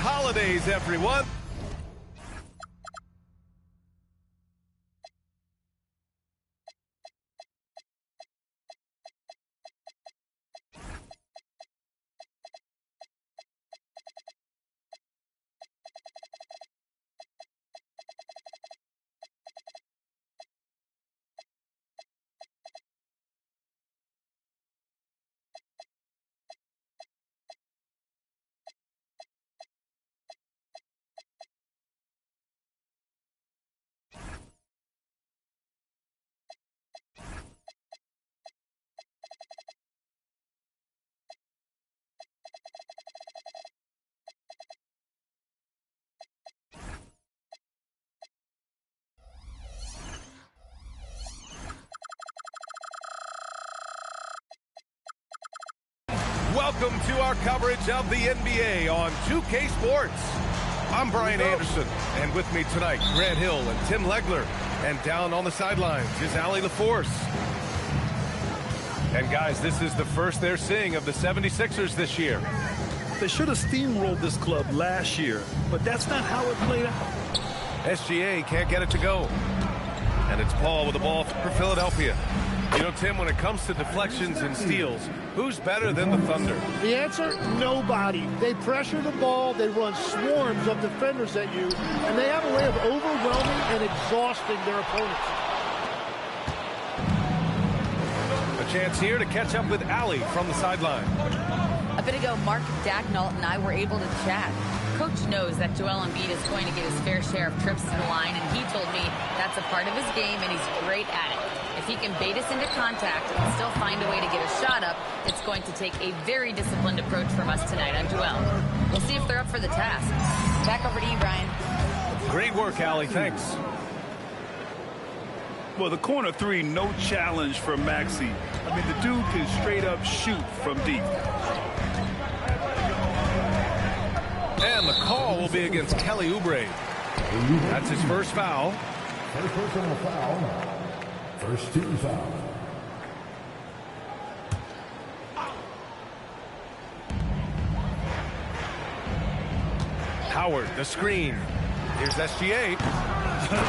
holidays, everyone. Welcome to our coverage of the NBA on 2K Sports. I'm Brian Anderson, and with me tonight, Grant Hill and Tim Legler. And down on the sidelines is Allie LaForce. And guys, this is the first they're seeing of the 76ers this year. They should have steamrolled this club last year, but that's not how it played out. SGA can't get it to go. And it's Paul with the ball for Philadelphia. You know, Tim, when it comes to deflections and steals, who's better than the Thunder? The answer, nobody. They pressure the ball, they run swarms of defenders at you, and they have a way of overwhelming and exhausting their opponents. A chance here to catch up with Allie from the sideline. A bit ago, Mark Dacknault and I were able to chat. Coach knows that Joel Embiid is going to get his fair share of trips to the line, and he told me that's a part of his game, and he's great at it. If he can bait us into contact and still find a way to get a shot up, it's going to take a very disciplined approach from us tonight on Joel. We'll see if they're up for the task. Back over to you, Brian. Great work, Allie. Thanks. Well, the corner three, no challenge for Maxey. I mean, the dude can straight up shoot from deep. And the call will be against Kelly Oubre. That's his first foul. First personal foul. First team foul. Howard, the screen. Here's SGA.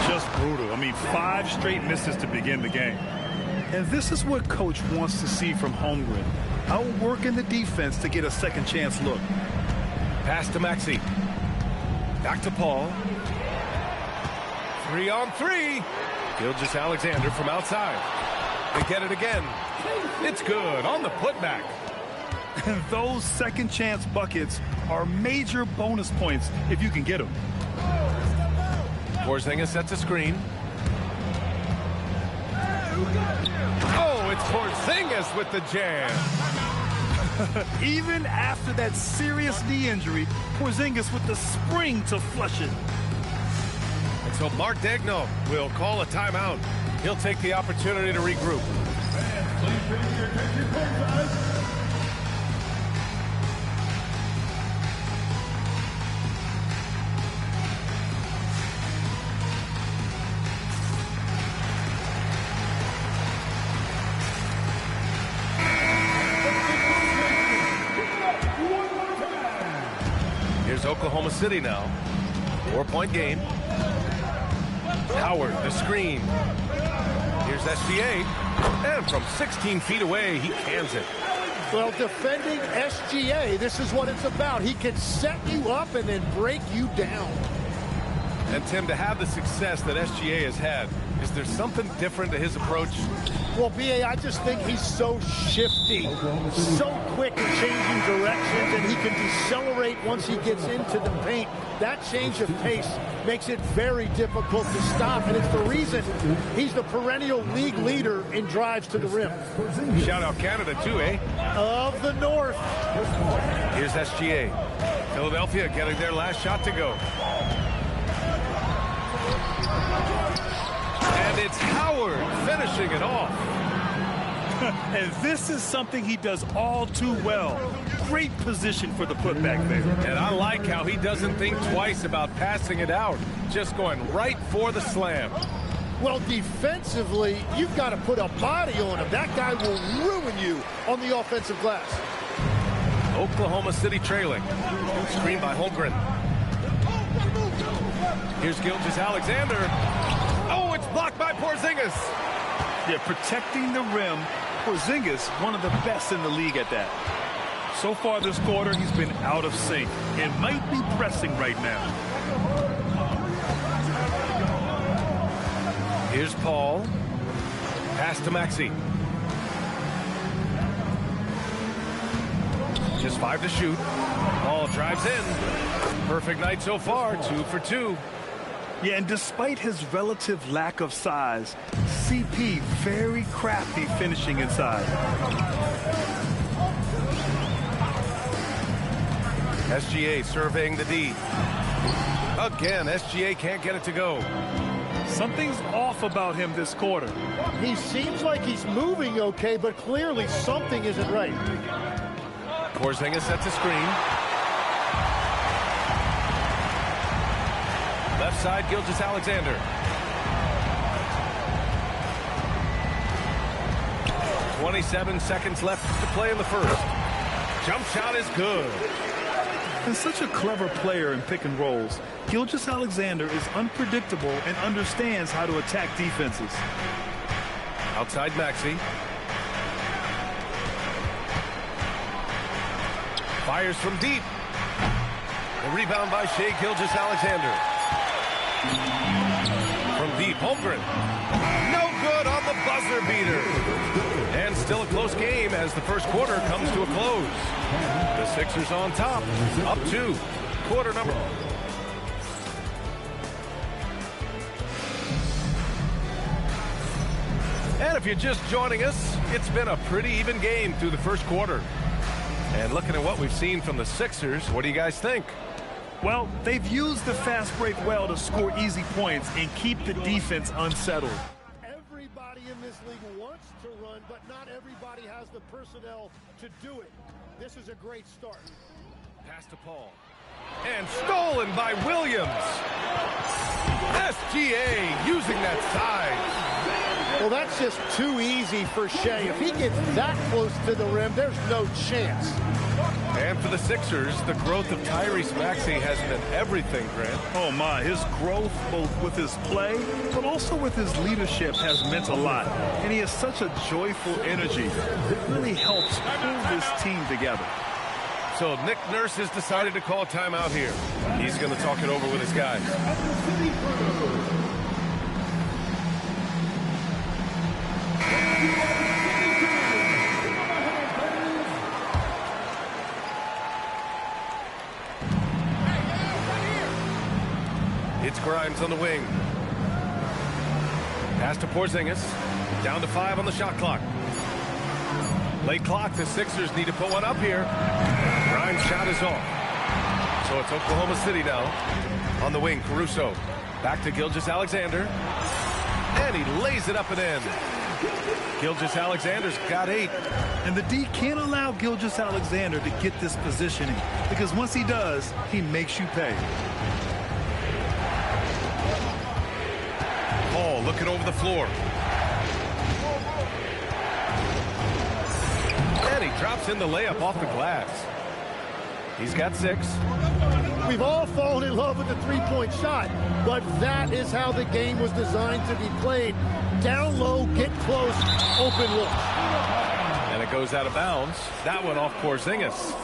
Just brutal. I mean, 5 straight misses to begin the game. And this is what Coach wants to see from Holmgren. Outworking the defense to get a second chance look. Pass to Maxey. Back to Paul. 3-on-3. Gilgeous-Alexander from outside. They get it again. It's good on the putback. And those second chance buckets are major bonus points if you can get them. Porzingis sets a screen. Oh, it's Porzingis with the jam. Even after that serious knee injury, Porzingis with the spring to flush it. And so Mark Daigneault will call a timeout. He'll take the opportunity to regroup. Here's Oklahoma City now. 4-point game. Howard, the screen. Here's SGA. And from 16 feet away, he cans it. Well, defending SGA, this is what it's about. He can set you up and then break you down. And, Tim, to have the success that SGA has had, is there something different to his approach? Well, B.A., I just think he's so shifty, so quick in changing directions, and he can decelerate once he gets into the paint. That change of pace makes it very difficult to stop, and it's the reason he's the perennial league leader in drives to the rim. Shout out Canada, too, eh? Of the North. Here's SGA. Philadelphia getting their last shot to go. And it's Howard finishing it off. And this is something he does all too well. Great position for the putback there. And I like how he doesn't think twice about passing it out. Just going right for the slam. Well, defensively, you've got to put a body on him. That guy will ruin you on the offensive glass. Oklahoma City trailing. Screen by Holmgren. Here's Gilgeous-Alexander. Oh, it's blocked by Porzingis. Yeah, protecting the rim. Porzingis, one of the best in the league at that. So far this quarter, he's been out of sync and might be pressing right now. Here's Paul. Pass to Maxey. Just 5 to shoot. Paul drives in. Perfect night so far, 2 for 2. Yeah, and despite his relative lack of size, CP very crafty finishing inside. SGA surveying the D. Again, SGA can't get it to go. Something's off about him this quarter. He seems like he's moving okay, but clearly something isn't right. Porzingis sets a screen. Left side, Gilgeous-Alexander. 27 seconds left to play in the first. Jump shot is good. And such a clever player in pick and rolls, Gilgeous-Alexander is unpredictable and understands how to attack defenses. Outside Maxey. Fires from deep. The rebound by Shai Gilgeous-Alexander. From deep, Holmgren. No good on the buzzer beater. And still a close game as the first quarter comes to a close. The Sixers on top, up 2. Quarter number. And if you're just joining us, it's been a pretty even game through the first quarter. And looking at what we've seen from the Sixers, what do you guys think? Well, they've used the fast break well to score easy points and keep the defense unsettled. Everybody in this league wants to run, but not everybody has the personnel to do it. This is a great start. Pass to Paul. And stolen by Williams. SGA using that size. Well, that's just too easy for Shai. If he gets that close to the rim, there's no chance. And for the Sixers, the growth of Tyrese Maxey has been everything, Grant. Oh my, his growth both with his play, but also with his leadership has meant a lot. And he has such a joyful energy that really helps pull this team together. So Nick Nurse has decided to call timeout here. He's going to talk it over with his guys. It's Grimes on the wing. Pass to Porzingis. Down to 5 on the shot clock. Late clock, the Sixers need to put one up here. Grimes' shot is off. So it's Oklahoma City now. On the wing, Caruso. Back to Gilgeous-Alexander. And he lays it up and in. Gilgeous-Alexander's got 8. And the D can't allow Gilgeous-Alexander to get this positioning, because once he does, he makes you pay. Paul looking over the floor. And he drops in the layup off the glass. He's got 6. We've all fallen in love with the three-point shot, but that is how the game was designed to be played. Down low, get close, open look. And it goes out of bounds. That one off Porzingis.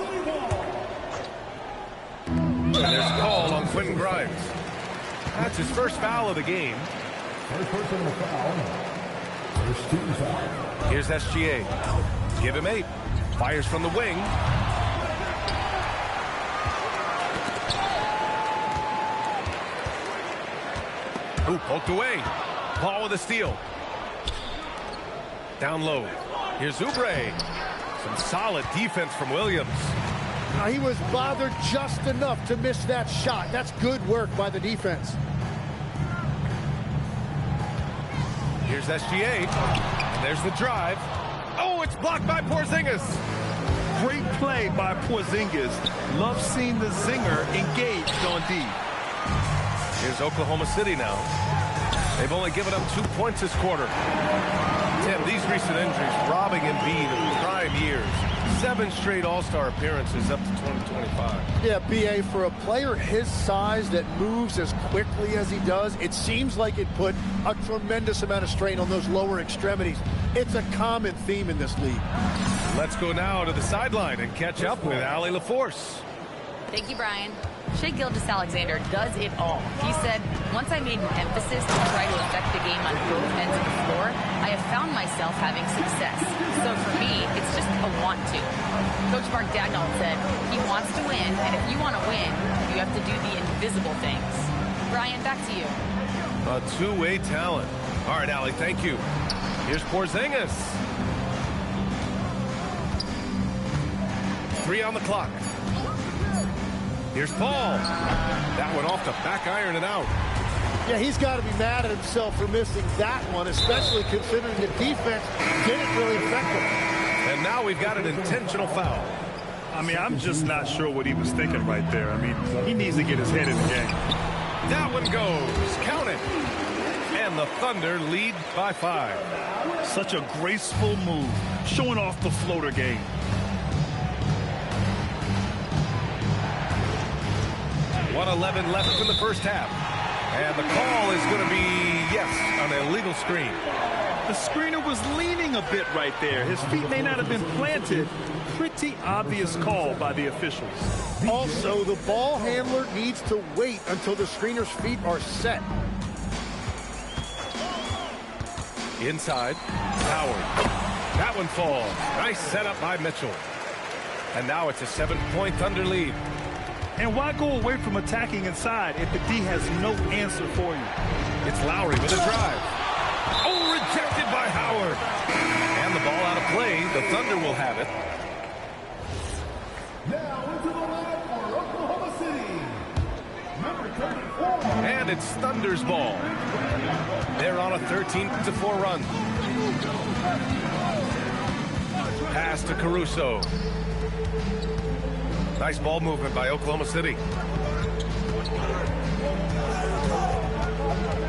And there's a call on Quentin Grimes. That's his first foul of the game. First personal foul. First team foul. Here's SGA. Give him 8. Fires from the wing. Ooh, poked away. Paul with a steal. Down low. Here's Oubre. Some solid defense from Williams. He was bothered just enough to miss that shot. That's good work by the defense. Here's SGA. And there's the drive. Oh, it's blocked by Porzingis. Great play by Porzingis. Love seeing the zinger engaged on D. Here's Oklahoma City now. They've only given up 2 points this quarter. Tim, these recent injuries robbing Embiid of prime years. 7 straight All-Star appearances up to 2025. Yeah, B.A., for a player his size that moves as quickly as he does, it seems like it put a tremendous amount of strain on those lower extremities. It's a common theme in this league. Let's go now to the sideline and catch up with Allie LaForce. Thank you, Brian. Shai Gilgeous-Alexander does it all. He said, once I made an emphasis to try to affect the game on both ends of the floor, I have found myself having success. So for me, it's just a want to. Coach Mark Daigneault said, he wants to win, and if you want to win, you have to do the invisible things. Brian, back to you. A two-way talent. All right, Allie, thank you. Here's Porzingis. 3 on the clock. Here's Paul. That one off the back iron and out. Yeah, he's got to be mad at himself for missing that one, especially considering the defense didn't really affect him. And now we've got an intentional foul. I mean, I'm just not sure what he was thinking right there. I mean, he needs to get his head in the game. That one goes. Count it. And the Thunder lead by 5. Such a graceful move, showing off the floater game. .111 left in the first half. And the call is going to be, yes, an illegal screen. The screener was leaning a bit right there. His feet may not have been planted. Pretty obvious call by the officials. Also, the ball handler needs to wait until the screener's feet are set. Inside, Howard. That one falls. Nice setup by Mitchell. And now it's a 7-point Thunder lead. And why go away from attacking inside if the D has no answer for you? It's Lowry with a drive. Oh, rejected by Howard. And the ball out of play. The Thunder will have it. Now into the line for Oklahoma City, number 34. And it's Thunder's ball. They're on a 13-4 run. Pass to Caruso. Nice ball movement by Oklahoma City.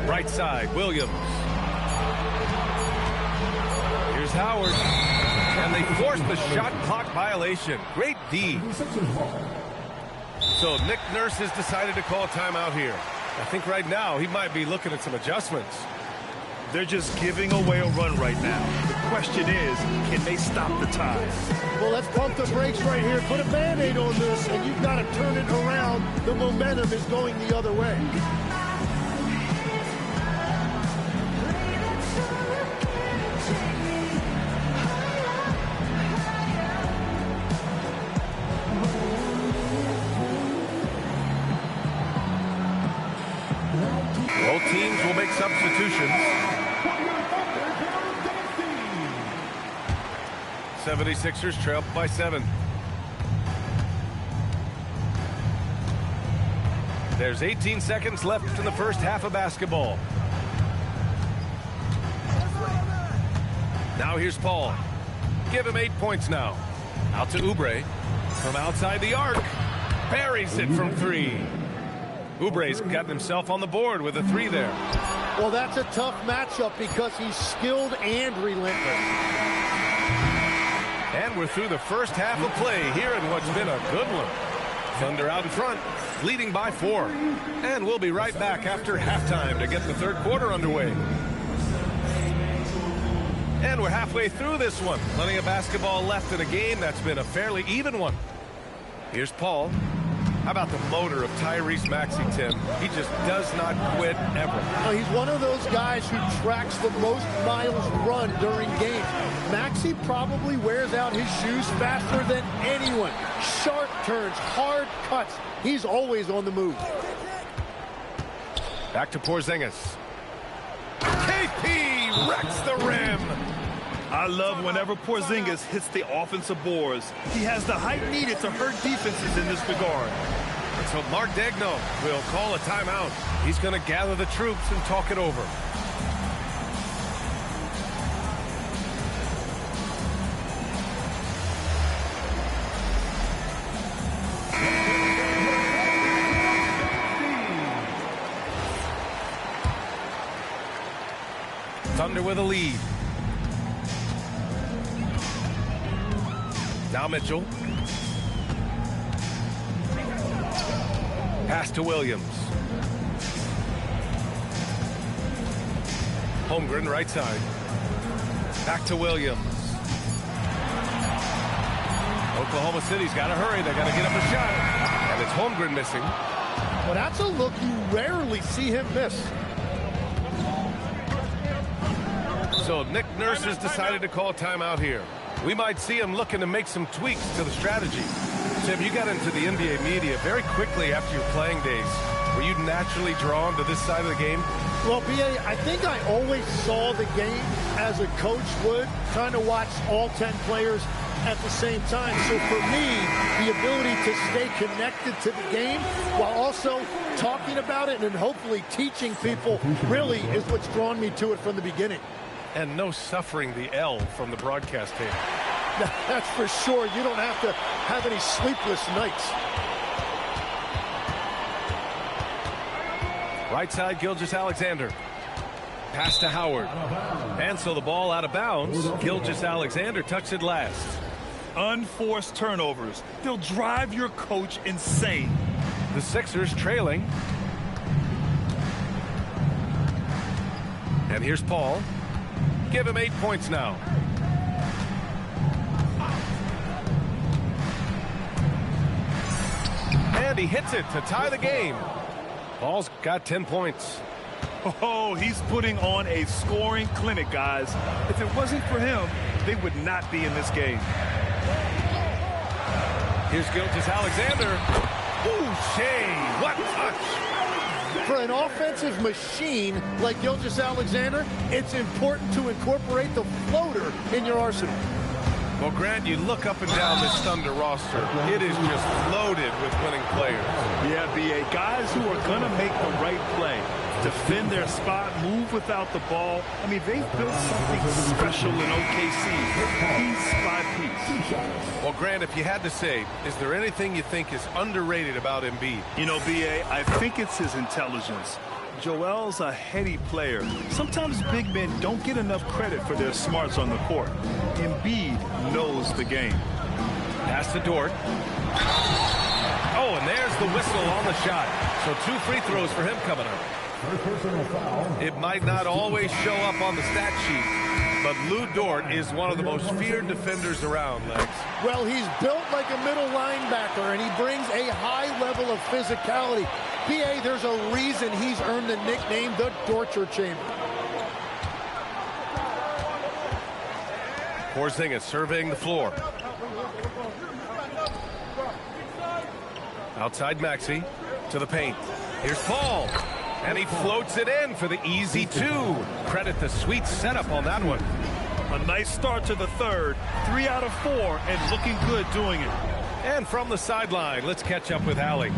Right side, Williams. Here's Howard. And they force the shot clock violation. Great D. So Nick Nurse has decided to call a timeout here. I think right now he might be looking at some adjustments. They're just giving away a run right now. The question is, can they stop the tide? Well, let's pump the brakes right here. Put a Band-Aid on this, and you've got to turn it around. The momentum is going the other way. Both teams will make substitutions. 76ers trail by 7. There's 18 seconds left in the first half of basketball. Now here's Paul. Give him 8 points now. Out to Oubre. From outside the arc. Buries it from 3. Oubre's gotten himself on the board with a 3 there. Well, that's a tough matchup because he's skilled and relentless. And we're through the first half of play here in what's been a good one. Thunder out in front, leading by 4. And we'll be right back after halftime to get the third quarter underway. And we're halfway through this one. Plenty of basketball left in a game that's been a fairly even one. Here's Paul. How about the motor of Tyrese Maxey, Tim? He just does not quit ever. He's one of those guys who tracks the most miles run during games. Maxey probably wears out his shoes faster than anyone. Sharp turns, hard cuts. He's always on the move. Back to Porzingis. KP wrecks the rim. I love whenever Porzingis hits the offensive boards. He has the height needed to hurt defenses in this regard. So Mark Daigneault will call a timeout. He's going to gather the troops and talk it over. Thunder with a lead. Now Mitchell. Pass to Williams. Holmgren, right side. Back to Williams. Oklahoma City's got to hurry. They got to get up a shot. And it's Holmgren missing. Well, that's a look you rarely see him miss. So Nick Nurse has decided to call timeout here. We might see him looking to make some tweaks to the strategy. Tim, you got into the NBA media very quickly after your playing days. Were you naturally drawn to this side of the game? Well, B.A., I think I always saw the game as a coach would, trying to watch all 10 players at the same time. So for me, the ability to stay connected to the game while also talking about it and hopefully teaching people really is what's drawn me to it from the beginning. And no suffering the L from the broadcast table. That's for sure. You don't have to have any sleepless nights. Right side, Gilgeous-Alexander. Pass to Howard. And so the ball out of bounds. Gilgeous-Alexander touched it last. Unforced turnovers. They'll drive your coach insane. The Sixers trailing. And here's Paul. Give him 8 points now. And he hits it to tie the game. Paul's got 10 points. Oh, he's putting on a scoring clinic, guys. If it wasn't for him, they would not be in this game. Here's Gilgeous-Alexander. Ooh, Shea, what touch. For an offensive machine like Gilgeous-Alexander, it's important to incorporate the floater in your arsenal. Well, Grant, you look up and down this Thunder roster. It is just loaded with winning players. Yeah, B.A. Guys who are going to make the right play. Defend their spot, move without the ball. I mean, they've built something special in OKC, piece by piece. Well, Grant, if you had to say, is there anything you think is underrated about Embiid? You know, B.A., I think it's his intelligence. Joel's a heady player. Sometimes big men don't get enough credit for their smarts on the court. Embiid knows the game. Pass to Dort. Oh, and there's the whistle on the shot. So 2 free throws for him coming up. It might not always show up on the stat sheet, but Lou Dort is one of the most feared defenders around, Lex. Well, he's built like a middle linebacker, and he brings a high level of physicality. P.A., there's a reason he's earned the nickname the Torture Chamber. Porzingis surveying the floor. Outside Maxey to the paint. Here's Paul. And he floats it in for the easy 2. Credit the sweet setup on that one. A nice start to the third. 3 out of 4 and looking good doing it. And from the sideline, let's catch up with Allie.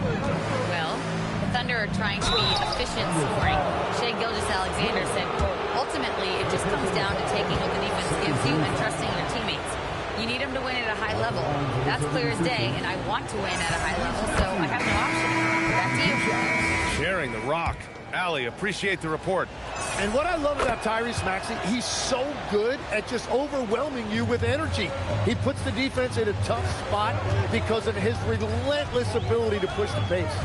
Well, the Thunder are trying to be efficient scoring. Shea Gilgeous-Alexander said, quote, ultimately, it just comes down to taking what the defense gives you and trusting your teammates. You need them to win at a high level. That's clear as day, and I want to win at a high level, so I have no option. Back to you. Sharing the rock. Allie, appreciate the report. And what I love about Tyrese Maxey, he's so good at just overwhelming you with energy. He puts the defense in a tough spot because of his relentless ability to push the pace.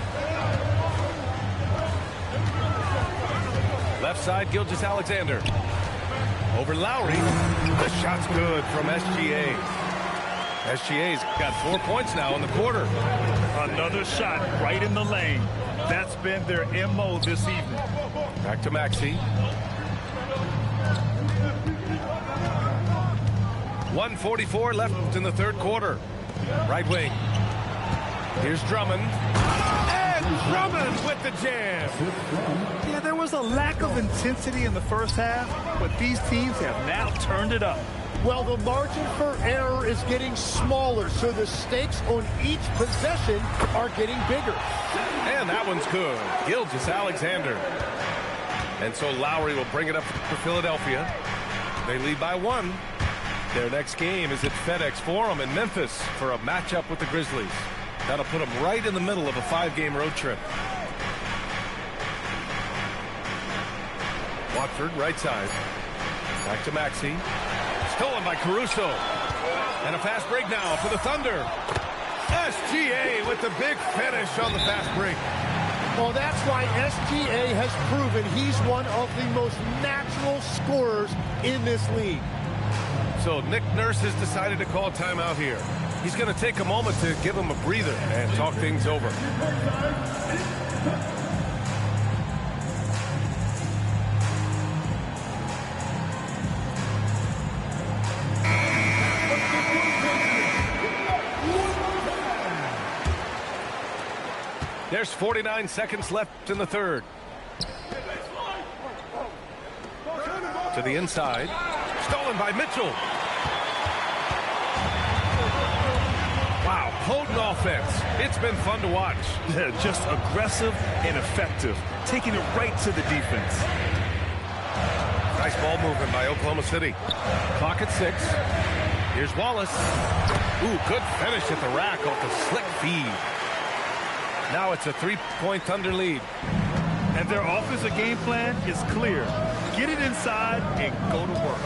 Left side, Gilgeous-Alexander. Over Lowry. The shot's good from SGA. SGA's got 4 points now in the quarter. Another shot right in the lane. That's been their MO this evening. Back to Maxey. 1:44 left in the third quarter. Right wing. Here's Drummond. And Drummond with the jam. Yeah, there was a lack of intensity in the first half, but these teams have now turned it up. Well, the margin for error is getting smaller, so the stakes on each possession are getting bigger. And that one's good. Gilgeous-Alexander. And so Lowry will bring it up for Philadelphia. They lead by 1. Their next game is at FedEx Forum in Memphis for a matchup with the Grizzlies. That'll put them right in the middle of a 5-game road trip. Watford, right side. Back to Maxey. Stolen by Caruso. And a fast break now for the Thunder. SGA with the big finish on the fast break. Well, that's why SGA has proven he's one of the most natural scorers in this league. So Nick Nurse has decided to call timeout here. He's going to take a moment to give him a breather and talk things over. There's 49 seconds left in the third. To the inside. Stolen by Mitchell. Wow, potent offense. It's been fun to watch. Yeah, just aggressive and effective. Taking it right to the defense. Nice ball movement by Oklahoma City. Clock at 6. Here's Wallace. Ooh, good finish at the rack off the slick feed. Now it's a 3-point Thunder lead. And their offensive game plan is clear. Get it inside and go to work.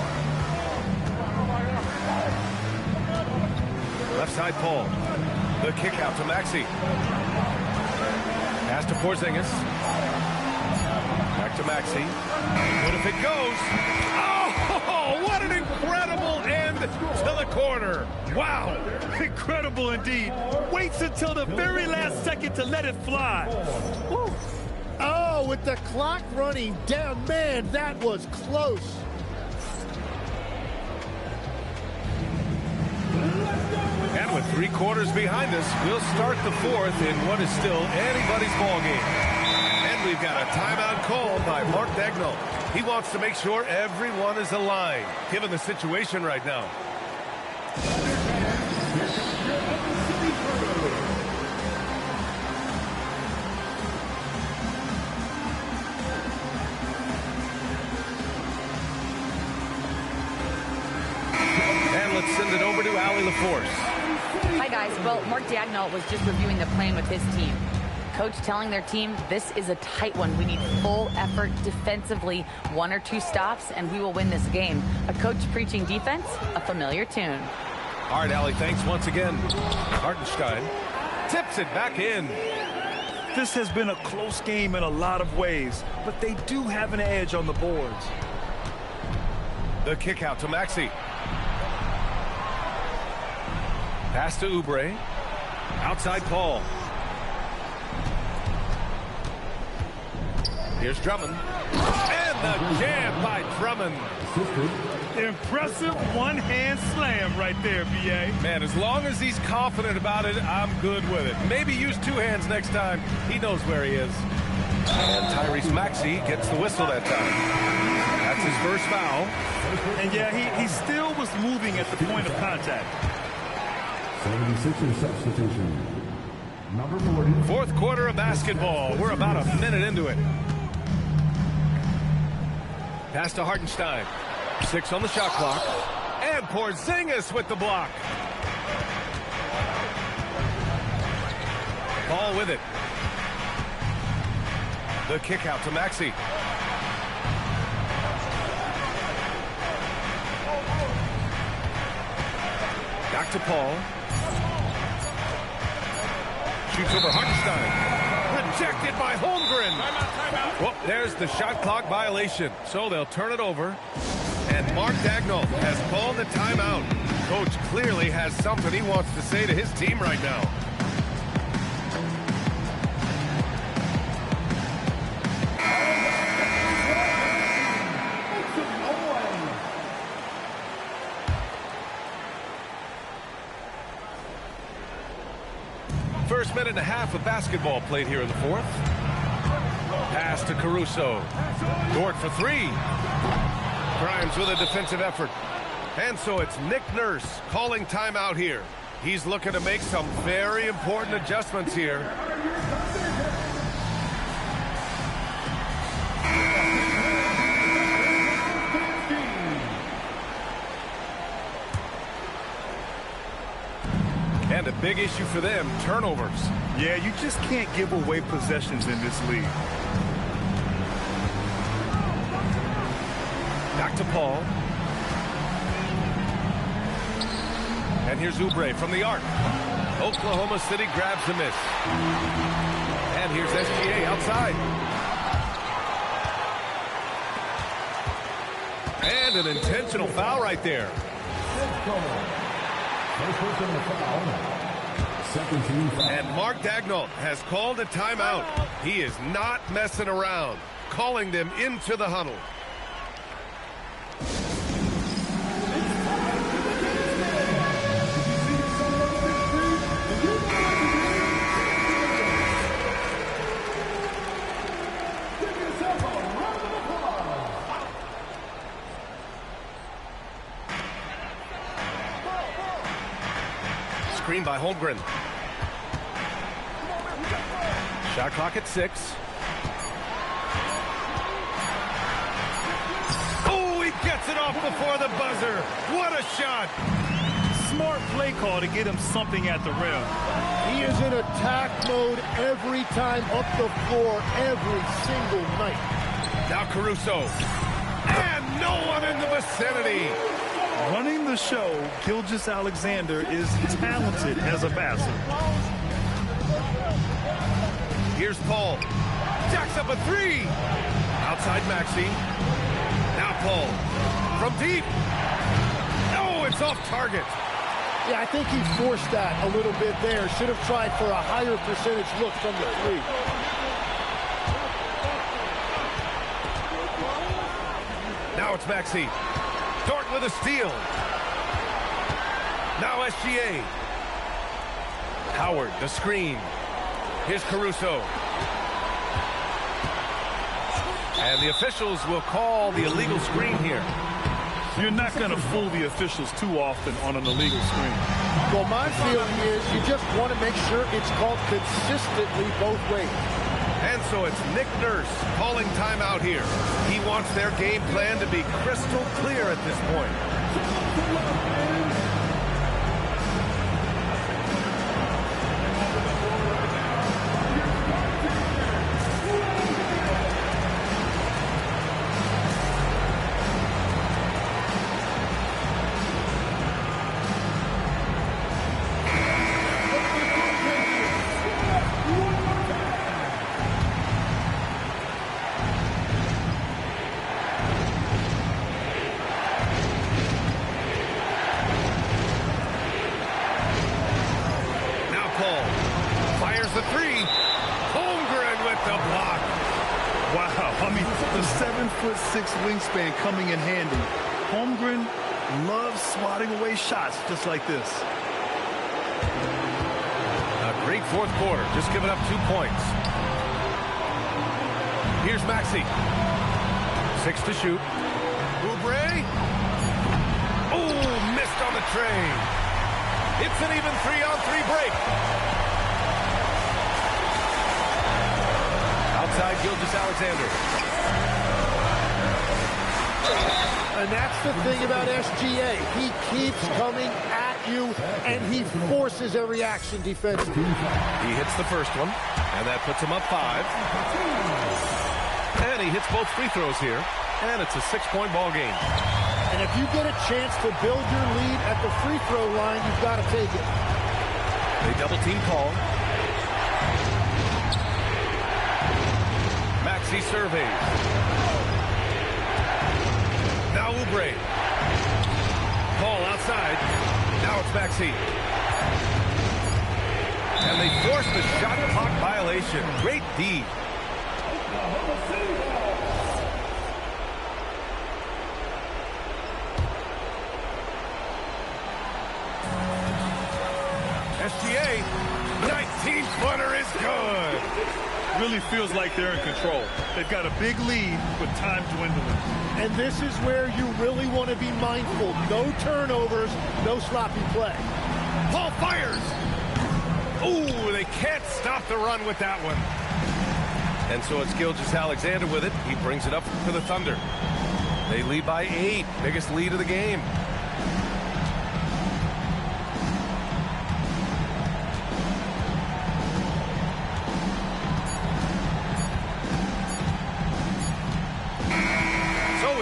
Left side Paul. The kick out to Maxey. Pass to Porzingis. Back to Maxey. What if it goes? Oh, what an incredible end to the corner. Wow, incredible indeed. Waits until the very last second to let it fly. Woo. Oh, with the clock running down, man, that was close. And with 3 quarters behind us, we'll start the fourth in what is still anybody's ball game. And we've got a timeout call by Mark Daigneault. He wants to make sure everyone is aligned, given the situation right now. And let's send it over to Allie LaForce. Hi, guys. Well, Mark Daigneault was just reviewing the plan with his team. Coach telling their team, this is a tight one. We need full effort defensively, 1 or 2 stops, and we will win this game. A coach preaching defense, a familiar tune. All right, Allie, thanks once again. Hartenstein tips it back in. This has been a close game in a lot of ways, but they do have an edge on the boards. The kick out to Maxey. Pass to Oubre. Outside Paul. Here's Drummond. And the jam by Drummond. Impressive one-hand slam right there, B.A. Man, as long as he's confident about it, I'm good with it. Maybe use 2 hands next time. He knows where he is. And Tyrese Maxey gets the whistle that time. That's his first foul. And yeah, he still was moving at the point of contact. 76er substitution. Number 40. Fourth quarter of basketball. We're about a minute into it. Pass to Hartenstein. 6 on the shot clock. And Porzingis with the block. Paul with it. The kick out to Maxey. Back to Paul. Shoots over Hartenstein. Rejected by Holmgren. Timeout. Well, there's the shot clock violation. So they'll turn it over. And Mark Daigneault has called the timeout. Coach clearly has something he wants to say to his team right now. First minute and a half of basketball played here in the fourth. Pass to Caruso. Dort for 3. Grimes with a defensive effort. And so it's Nick Nurse calling timeout here. He's looking to make some very important adjustments here. And a big issue for them, turnovers. Yeah, you just can't give away possessions in this league. Back to Paul. And here's Oubre from the arc. Oklahoma City grabs the miss. And here's SGA outside. And an intentional foul right there. And Mark Daigneault has called a timeout. He is not messing around, calling them into the huddle. Screen by Holmgren. Shot clock at 6. Oh, he gets it off before the buzzer. What a shot. Smart play call to get him something at the rim. He is in attack mode every time up the floor, every single night. Now Caruso. And no one in the vicinity. Running the show, Gilgeous-Alexander is talented as a passer. Here's Paul. Jacks up a 3. Outside Maxey. Now Paul. From deep. No, it's off target. Yeah, I think he forced that a little bit there. Should have tried for a higher percentage look from the 3. Now it's Maxey. Dort with a steal. Now SGA. Howard, the screen. Here's Caruso. And the officials will call the illegal screen here. You're not going to fool the officials too often on an illegal screen. Well, my feeling is you just want to make sure it's called consistently both ways. And so it's Nick Nurse calling timeout here. He wants their game plan to be crystal clear at this point. The 3. Holmgren with the block. Wow, I mean, the 7'6" wingspan coming in handy. Holmgren loves swatting away shots just like this. A great fourth quarter, just giving up 2 points. Here's Maxey. 6 to shoot. Oubre. Oh, missed on the train. It's an even 3-on-3 break. Outside Gilgeous-Alexander. And that's the thing about SGA. He keeps coming at you, and he forces every action defensively. He hits the first one, and that puts him up 5. And he hits both free throws here, and it's a 6-point ball game. And if you get a chance to build your lead at the free throw line, you've got to take it. They double-team call. Maxey surveys. Now Oubre. Ball outside. Now it's Maxey. And they force the shot clock violation. Great D. SGA. 19-footer is good. Really feels like they're in control. They've got a big lead with time dwindling. And this is where you really want to be mindful. No turnovers, no sloppy play. Paul fires. Ooh, they can't stop the run with that one. And so it's Gilgeous-Alexander with it. He brings it up for the Thunder. They lead by 8. Biggest lead of the game.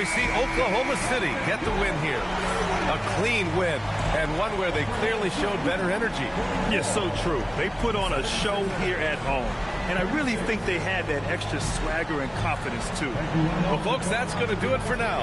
we see Oklahoma City get the win here. A clean win, and one where they clearly showed better energy. Yes, so true. They put on a show here at home. And I really think they had that extra swagger and confidence, too. Well, folks, that's going to do it for now.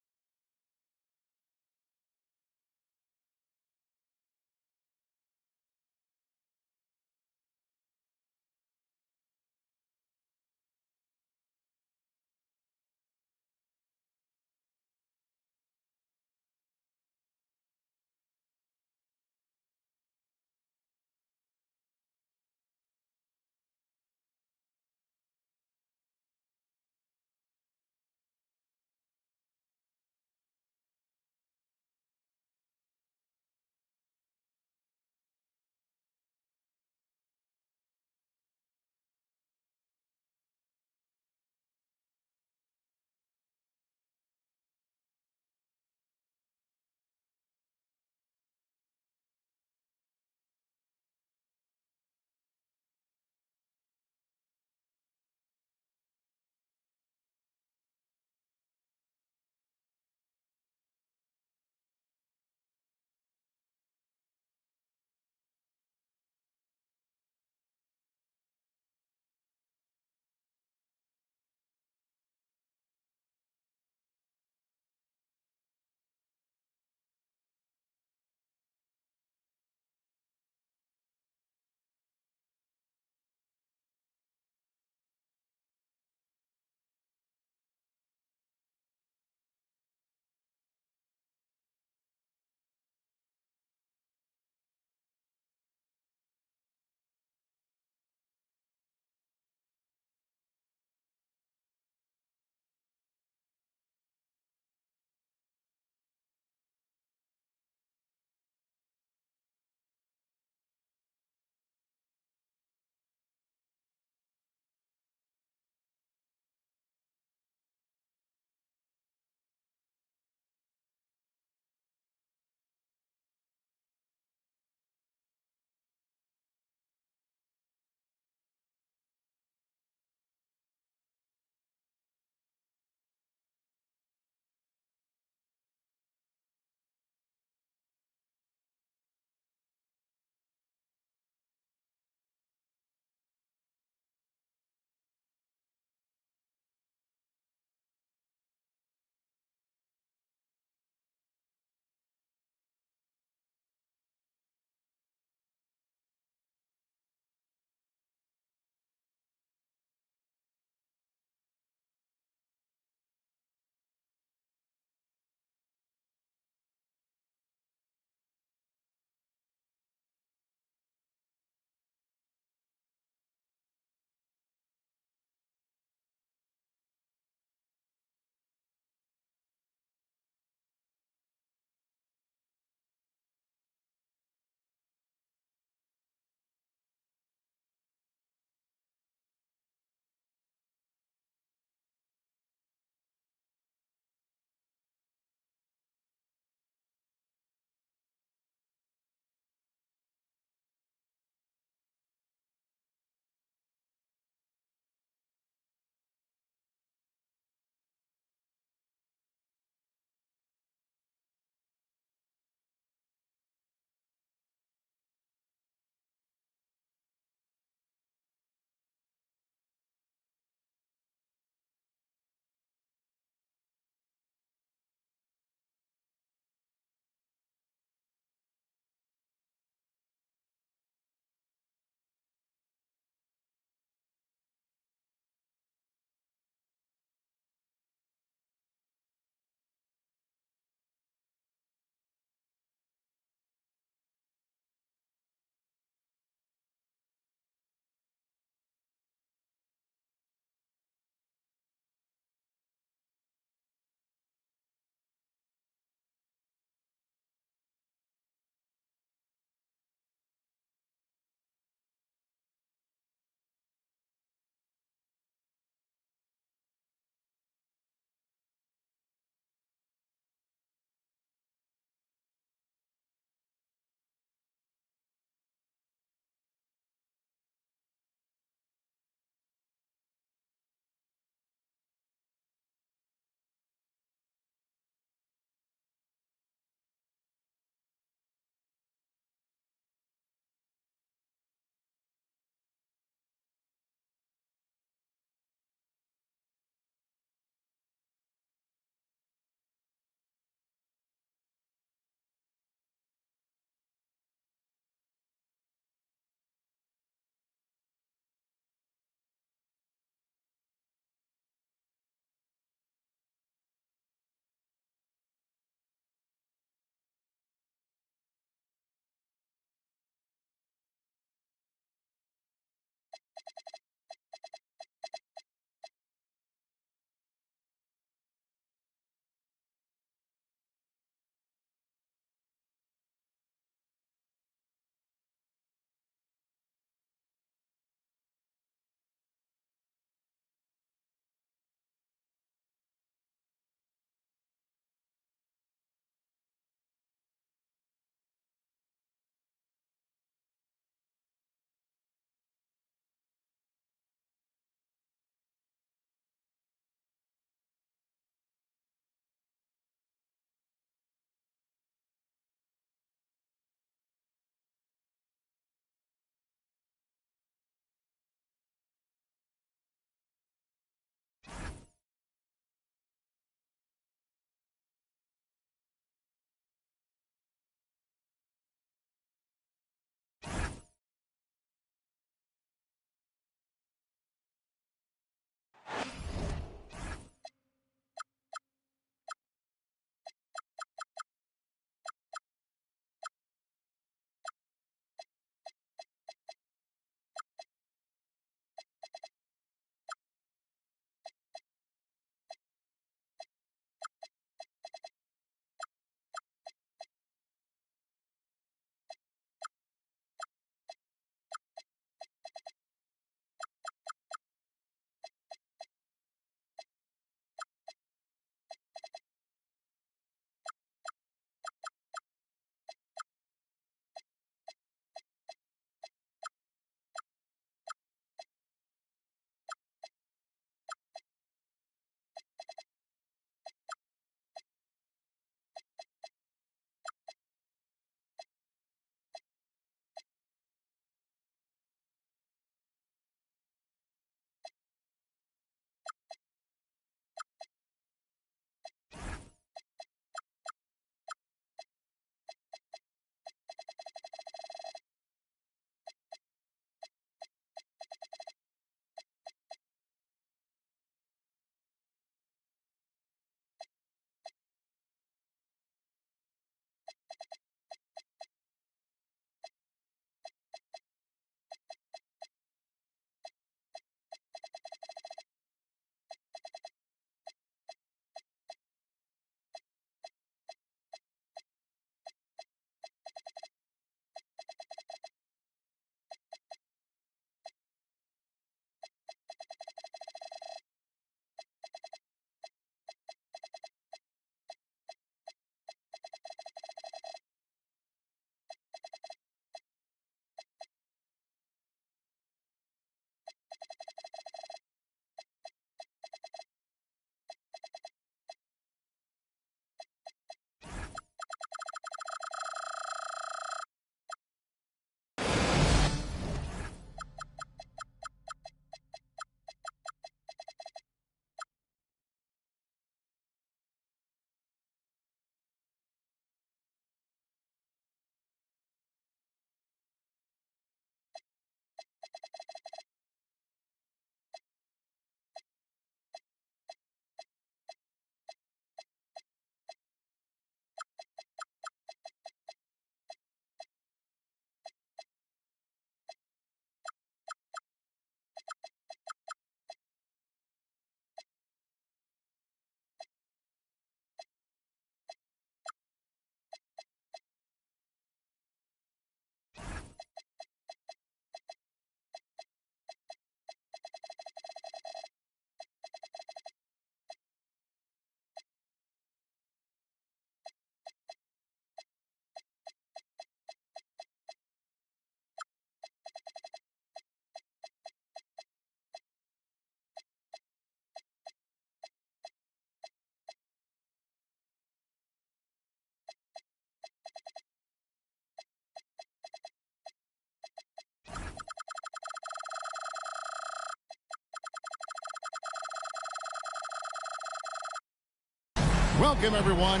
Welcome, everyone.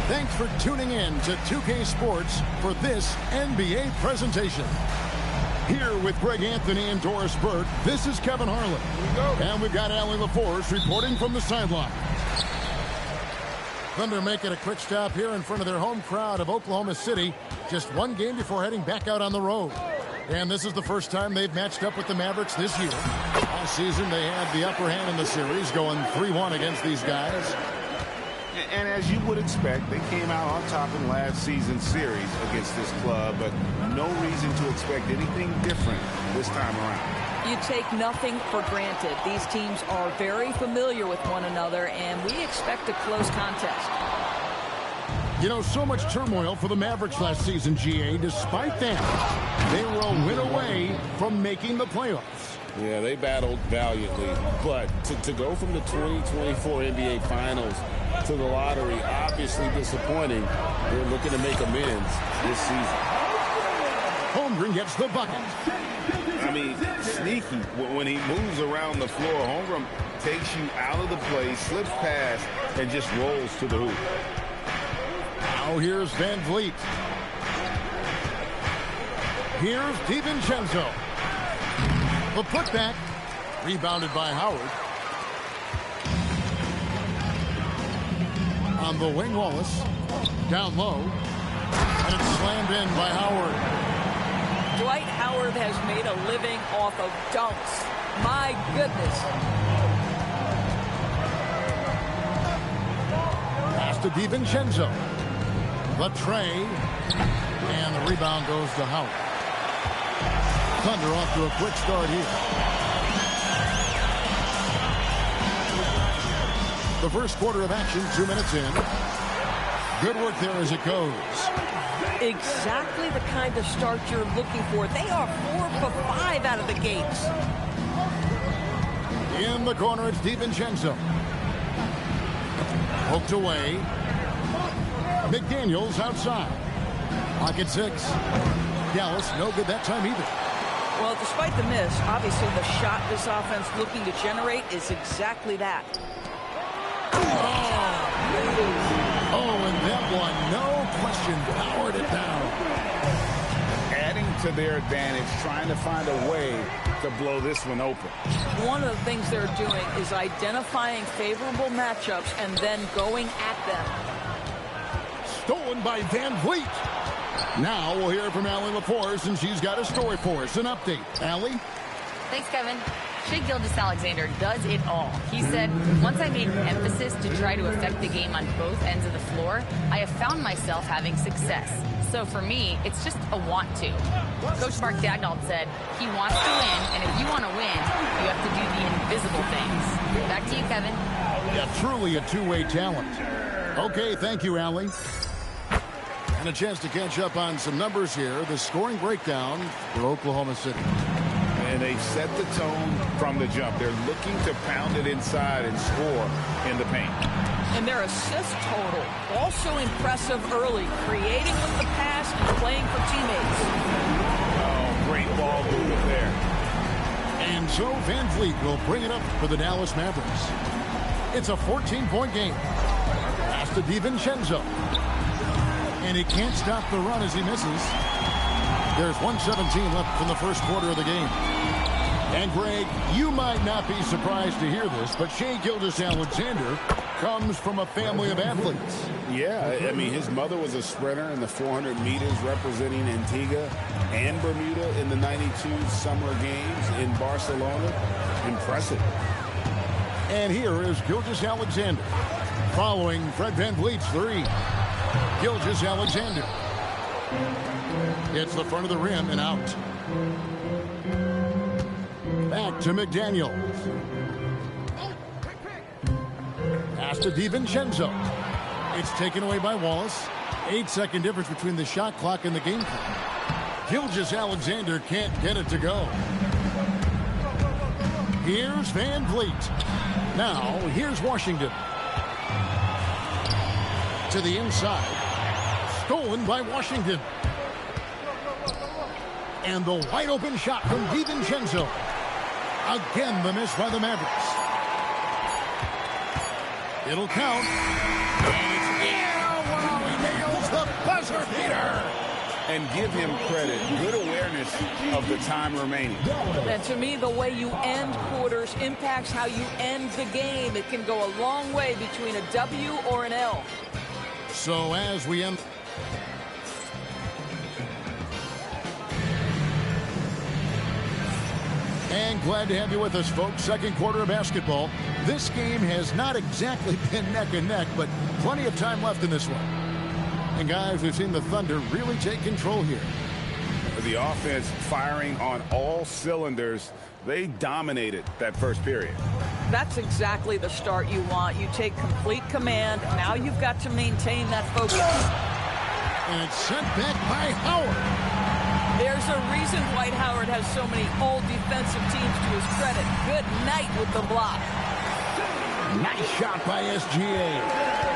Thanks for tuning in to 2K Sports for this NBA presentation. Here with Greg Anthony and Doris Burke, this is Kevin Harlan. And we've got Allie LaForce reporting from the sideline. Thunder making a quick stop here in front of their home crowd of Oklahoma City, just one game before heading back out on the road. And this is the first time they've matched up with the Mavericks this year. Last season, they had the upper hand in the series, going 3-1 against these guys. And as you would expect, they came out on top in last season's series against this club, but no reason to expect anything different this time around. You take nothing for granted. These teams are very familiar with one another, and we expect a close contest. You know, so much turmoil for the Mavericks last season, GA. Despite that, they were a win away from making the playoffs. Yeah, they battled valiantly, but to go from the 2024 NBA Finals to the lottery, obviously disappointing. They're looking to make amends this season. Holmgren gets the bucket. I mean, sneaky. When he moves around the floor, Holmgren takes you out of the play, slips past, and just rolls to the hoop. Now here's Van Vliet. Here's DiVincenzo. The putback, rebounded by Howard. On the wing, Wallace. Down low. And it's slammed in by Howard. Dwight Howard has made a living off of dunks. My goodness. Pass to DiVincenzo. Latre. And the rebound goes to Howard. Thunder off to a quick start here. The first quarter of action, 2 minutes in. Good work there as it goes. Exactly the kind of start you're looking for. They are 4 for 5 out of the gates. In the corner, it's DiVincenzo. Poked away. McDaniels outside. Pocket 6. Dallas, no good that time either. Well, despite the miss, obviously the shot this offense looking to generate is exactly that. Oh, and that one, no question, powered it down. Adding to their advantage, trying to find a way to blow this one open. One of the things they're doing is identifying favorable matchups and then going at them. Stolen by Van Vliet. Now we'll hear from Allie LaForce, and she's got a story for us. An update. Allie? Thanks, Kevin. Shai Gilgeous-Alexander does it all. He said, once I made an emphasis to try to affect the game on both ends of the floor, I have found myself having success. So for me, it's just a want to. Coach Mark Daigneault said, he wants to win, and if you want to win, you have to do the invisible things. Back to you, Kevin. Yeah, truly a two-way talent. Okay, thank you, Allie. And a chance to catch up on some numbers here. The scoring breakdown for Oklahoma City. And they set the tone from the jump. They're looking to pound it inside and score in the paint. And their assist total, also impressive early, creating with the pass and playing for teammates. Oh, great ball movement there. And so Van Vliet will bring it up for the Dallas Mavericks. It's a 14-point game. Pass to DiVincenzo. And he can't stop the run as he misses. There's 1:17 left from the first quarter of the game. And Greg, you might not be surprised to hear this, but Shai Gilgeous-Alexander comes from a family of athletes. Yeah, I mean, his mother was a sprinter in the 400 meters representing Antigua and Bermuda in the 92 Summer Games in Barcelona. Impressive. And here is Gilgeous-Alexander following Fred Van Vliet's three. Gilgeous-Alexander. It's the front of the rim and out. Back to McDaniels. Pass to DiVincenzo. It's taken away by Wallace. 8-second difference between the shot clock and the game clock. Gilgeous-Alexander can't get it to go. Here's Van Vliet. Now, here's Washington. To the inside. Stolen by Washington. And the wide open shot from DiVincenzo. Again, the miss by the Mavericks. It'll count. And it's he nails the buzzer beater. And give him credit. Good awareness of the time remaining. And to me, the way you end quarters impacts how you end the game. It can go a long way between a W or an L. So as we end... And glad to have you with us, folks. Second quarter of basketball. This game has not exactly been neck and neck, but plenty of time left in this one. And guys, we've seen the Thunder really take control here. The offense firing on all cylinders. They dominated that first period. That's exactly the start you want. You take complete command. Now you've got to maintain that focus. And it's sent back by Howard. There's a reason Dwight Howard has so many all defensive teams to his credit. Good night with the block. Nice shot by SGA.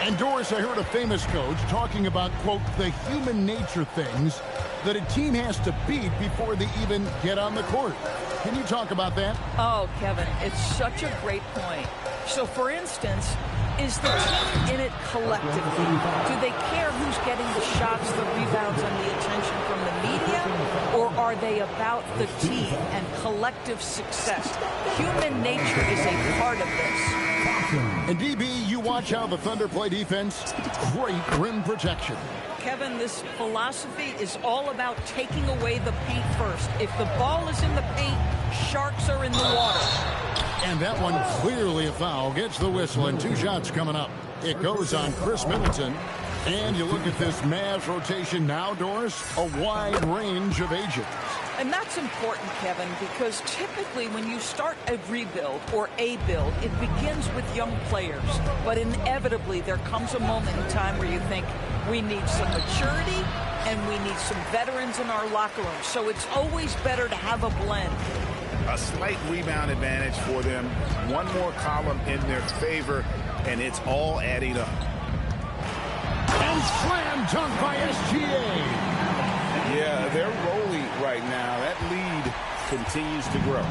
And Doris, I heard a famous coach talking about, quote, the human nature things that a team has to beat before they even get on the court. Can you talk about that? Oh, Kevin, it's such a great point. So, for instance, is the team in it collectively? Do they care who's getting the shots, the rebounds, and the attention from the media? Or are they about the team and collective success? Human nature is a part of this. And DB, you watch how the Thunder play defense. Great rim protection. Kevin, this philosophy is all about taking away the paint first. If the ball is in the paint, sharks are in the water. And that one clearly a foul. Gets the whistle, and 2 shots coming up. It goes on Chris Middleton. And you look at this Mavs rotation now, Doris, a wide range of ages. And that's important, Kevin, because typically when you start a rebuild or a build, it begins with young players. But inevitably, there comes a moment in time where you think, we need some maturity and we need some veterans in our locker room. So it's always better to have a blend. A slight rebound advantage for them. One more column in their favor, and it's all adding up. And slam dunk by SGA. Yeah, they're rolling right now. That lead continues to grow.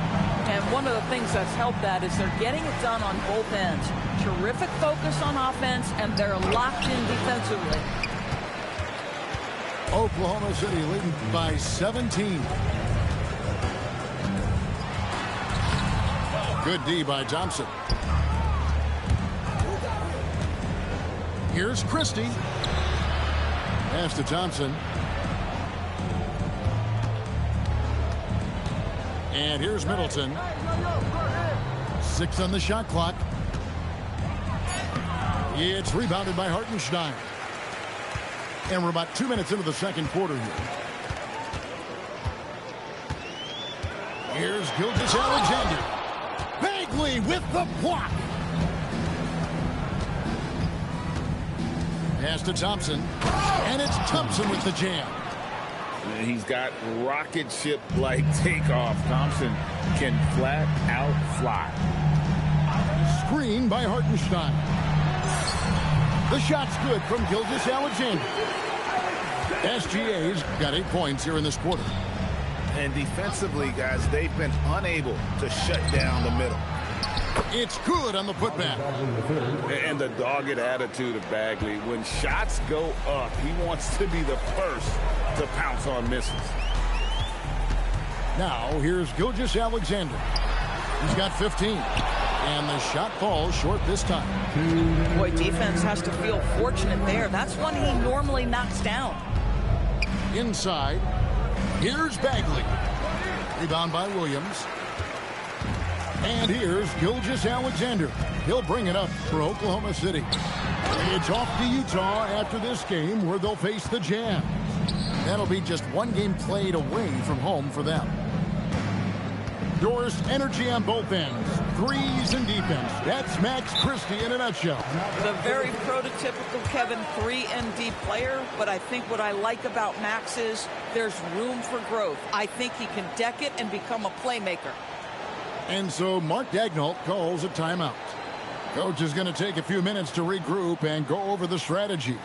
And one of the things that's helped that is they're getting it done on both ends. Terrific focus on offense, and they're locked in defensively. Oklahoma City leading by 17. Good D by Thompson. Here's Christie. Pass to Thompson. And here's Middleton. 6 on the shot clock. It's rebounded by Hartenstein. And we're about 2 minutes into the second quarter here. Here's Gilgeous-Alexander. Bagley with the block. Pass to Thompson. And it's Thompson with the jam. And he's got rocket ship-like takeoff. Thompson can flat out fly. Screen by Hartenstein. The shot's good from Gilgeous-Alexander. SGA's got 8 points here in this quarter. And defensively, guys, they've been unable to shut down the middle. It's good on the putback. And the dogged attitude of Bagley. When shots go up, he wants to be the first to pounce on misses. Now, here's Gilgeous-Alexander. He's got 15. And the shot falls short this time. Boy, defense has to feel fortunate there. That's one he normally knocks down. Inside, here's Bagley. Rebound by Williams. And here's Gilgeous-Alexander. He'll bring it up for Oklahoma City. It's off to Utah after this game where they'll face the Jazz. That'll be just 1 game played away from home for them. Doris, energy on both ends. Threes and defense. That's Max Christie in a nutshell. The very prototypical Kevin 3-and-D player, but I think what I like about Max is there's room for growth. I think he can deck it and become a playmaker. And so Mark Daigneault calls a timeout. Coach is going to take a few minutes to regroup and go over the strategy.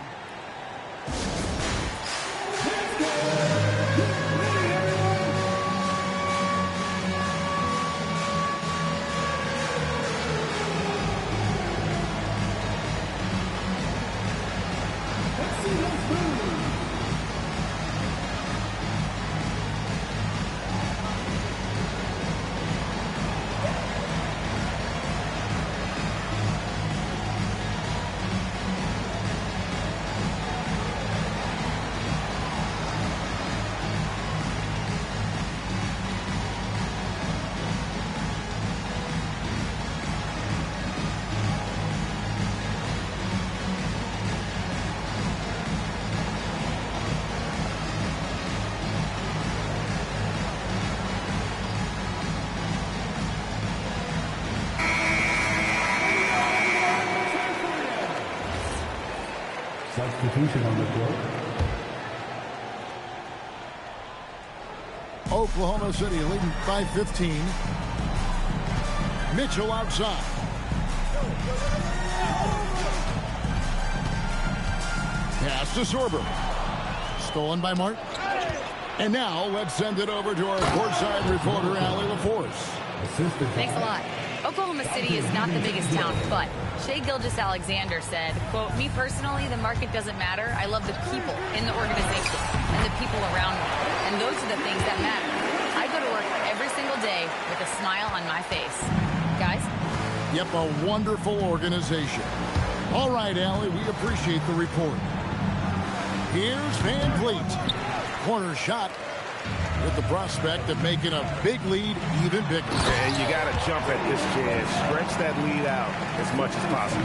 substitution on the court. Oklahoma City leading by 15. Mitchell outside. Pass to Sorber. Stolen by Martin. And now let's send it over to our courtside reporter, Allie LaForce. Thanks a lot. Oklahoma City is not the biggest town, but Shai Gilgeous-Alexander said, quote, "Me personally, the market doesn't matter. I love the people in the organization and the people around me. And those are the things that matter. I go to work every single day with a smile on my face." Guys? Yep, a wonderful organization. All right, Allie, we appreciate the report. Here's Van Vliet. Corner shot with the prospect of making a big lead even bigger. And you got to jump at this chance. Stretch that lead out as much as possible.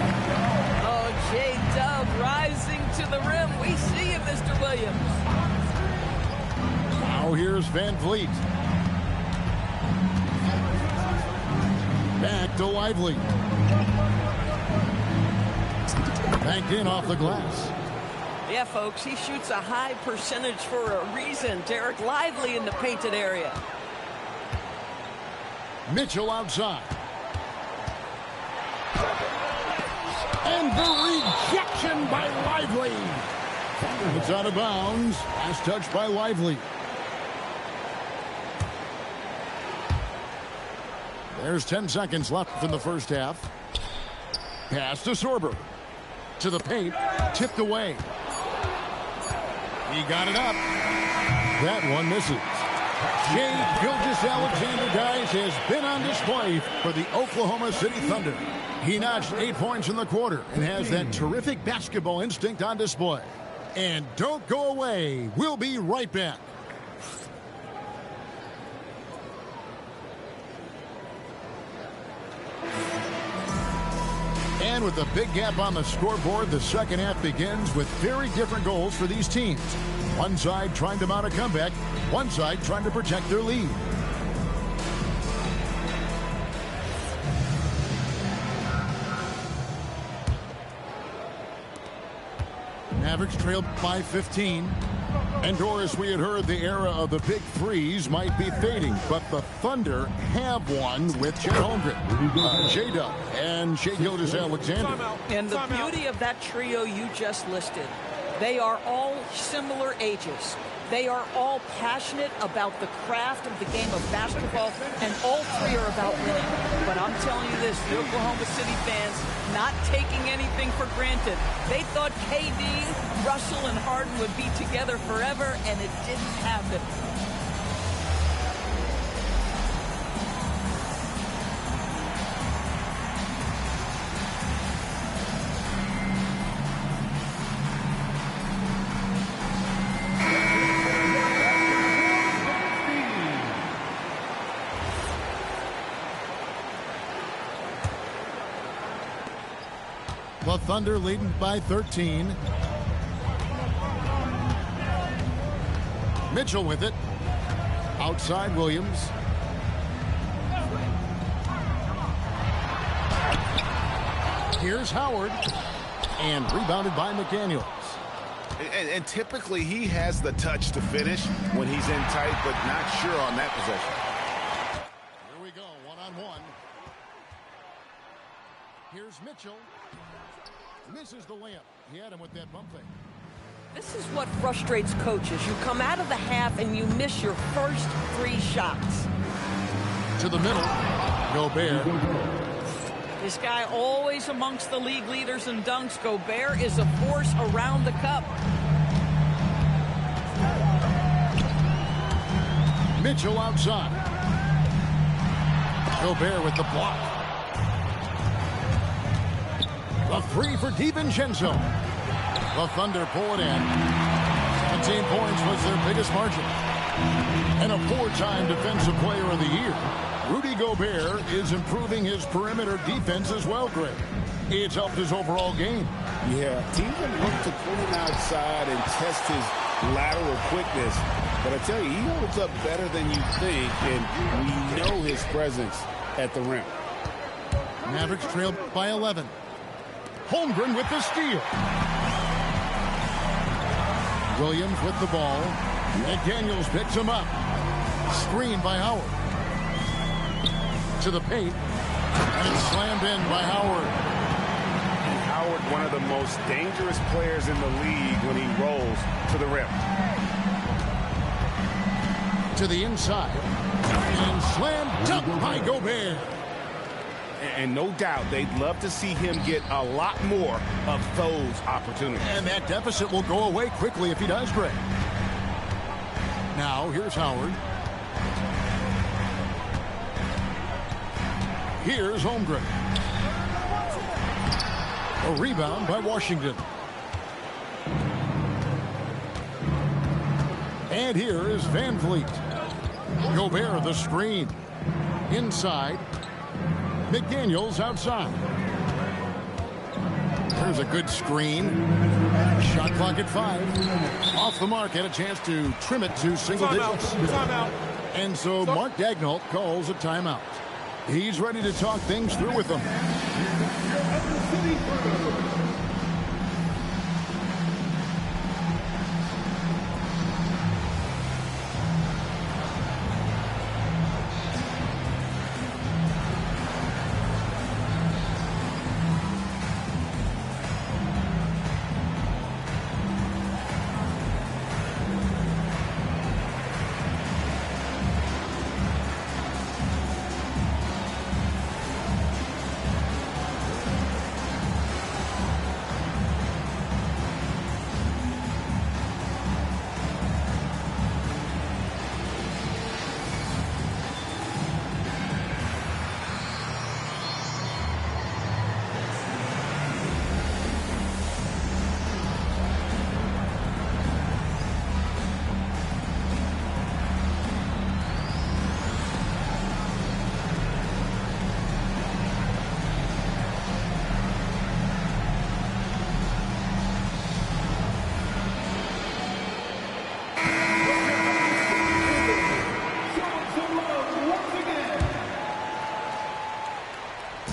Oh, J-Dub rising to the rim. We see you, Mr. Williams. Now here's Van Vliet. Back to Lively. Banked in off the glass. Yeah, folks, he shoots a high percentage for a reason. Derek Lively in the painted area. Mitchell outside. And the rejection by Lively. It's out of bounds. Last touch by Lively. There's 10 seconds left in the first half. Pass to Sorber. To the paint. Tipped away. He got it up. That one misses. Shai Gilgeous-Alexander, guys, has been on display for the Oklahoma City Thunder. He notched 8 points in the quarter and has that terrific basketball instinct on display. And don't go away. We'll be right back. And with a big gap on the scoreboard, the second half begins with very different goals for these teams. One side trying to mount a comeback, one side trying to protect their lead. Mavericks trailed by 15. And Doris, we had heard the era of the big threes might be fading, but the Thunder have one with Chet Holmgren, J-Dub, and Shai Gilgeous-Alexander. And the beauty of that trio you just listed, they are all similar ages. They are all passionate about the craft of the game of basketball, and all three are about winning. But I'm telling you this, the Oklahoma City fans not taking anything for granted. They thought KD, Russell, and Harden would be together forever, and it didn't happen. The Thunder leading by 13. Mitchell with it. Outside Williams. Here's Howard. And rebounded by McDaniels. And typically he has the touch to finish when he's in tight, but not sure on that possession. Here we go, one-on-one. Here's Mitchell. Misses the layup. He had him with that bump fake. This is what frustrates coaches. You come out of the half and you miss your first 3 shots. To the middle. Gobert. This guy always amongst the league leaders in dunks. Gobert is a force around the cup. Mitchell outside. Gobert with the block. A 3 for DiVincenzo. The Thunder pull it in. 17 points was their biggest margin. And a 4-time Defensive Player of the Year. Rudy Gobert is improving his perimeter defense as well, Greg. It's helped his overall game. Yeah, teams have looked to pull him outside and test his lateral quickness. But I tell you, he holds up better than you think, and we know his presence at the rim. Mavericks trailed by 11. Holmgren with the steal. Williams with the ball. McDaniels picks him up. Screen by Howard. To the paint. And it's slammed in by Howard. And Howard, one of the most dangerous players in the league when he rolls to the rim. To the inside. And slam dunk by Gobert. And no doubt they'd love to see him get a lot more of those opportunities. And that deficit will go away quickly if he does, Greg. Now, here's Howard. Here's Holmgren. A rebound by Washington. And here is Van Vliet. Gobert the screen. Inside. McDaniels outside. There's a good screen. Shot clock at 5. Off the mark, had a chance to trim it to single digits. Timeout. And so Mark Daigneault calls a timeout. He's ready to talk things through with them.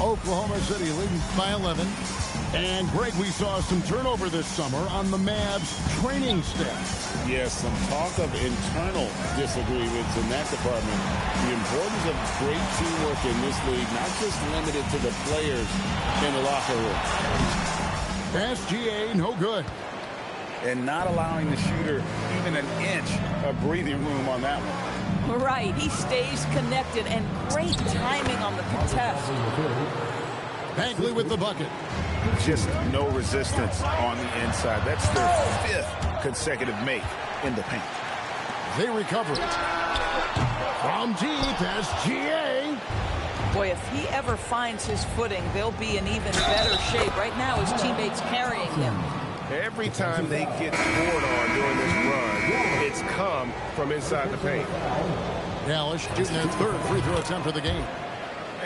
Oklahoma City leading by 11. And, Greg, we saw some turnover this summer on the Mavs training staff. Yes, some talk of internal disagreements in that department. The importance of great teamwork in this league, not just limited to the players in the locker room. Pass GA, no good. And not allowing the shooter even an inch of breathing room on that one. Right, he stays connected, and great timing on the contest. Bagley with the bucket. Just no resistance on the inside. That's their 5th consecutive make in the paint. They recover it. From deep as GA. Boy, if he ever finds his footing, they'll be in even better shape. Right now, his teammates carrying him. Every time they get scored on during this run, it's come from inside the paint. Dallas shooting their 3rd free throw attempt of the game.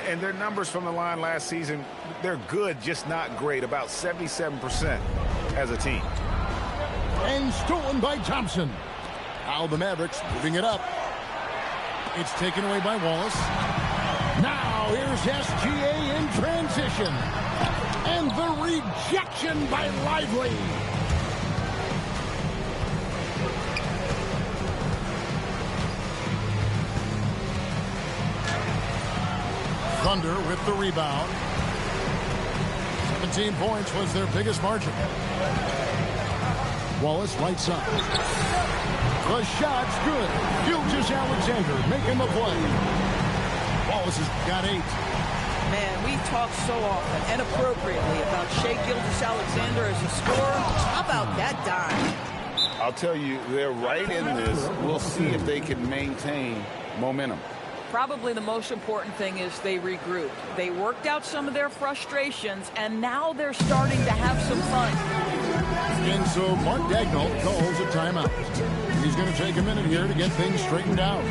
And their numbers from the line last season, they're good, just not great. About 77% as a team. And stolen by Thompson. Now the Mavericks moving it up. It's taken away by Wallace. Now here's SGA in transition. And the rejection by Lively. Thunder with the rebound. 17 points was their biggest margin. Wallace lights up. The shot's good. Gilgeous-Alexander making the play. Wallace has got 8. Man, we talk so often and appropriately about Shai Gilgeous-Alexander as a scorer. How about that dime? I'll tell you, they're right in this. We'll see if they can maintain momentum. Probably the most important thing is they regrouped. They worked out some of their frustrations, and now they're starting to have some fun. And so Mark Daigneault calls a timeout. He's going to take a minute here to get things straightened out.